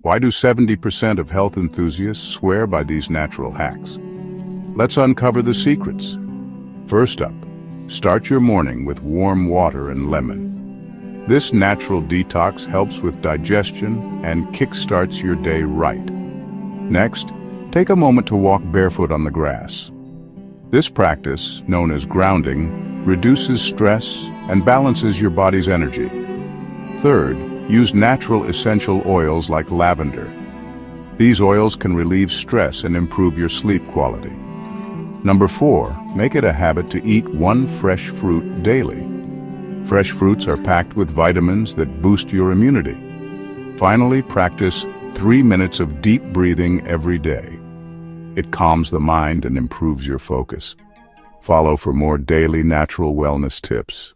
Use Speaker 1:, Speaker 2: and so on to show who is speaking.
Speaker 1: Why do 70% of health enthusiasts swear by these natural hacks? Let's uncover the secrets. First up, start your morning with warm water and lemon. This natural detox helps with digestion and kickstarts your day right. Next, take a moment to walk barefoot on the grass. This practice, known as grounding, reduces stress and balances your body's energy. Third, use natural essential oils like lavender. These oils can relieve stress and improve your sleep quality. Number 4, make it a habit to eat one fresh fruit daily. Fresh fruits are packed with vitamins that boost your immunity. Finally, practice 3 minutes of deep breathing every day. It calms the mind and improves your focus. Follow for more daily natural wellness tips.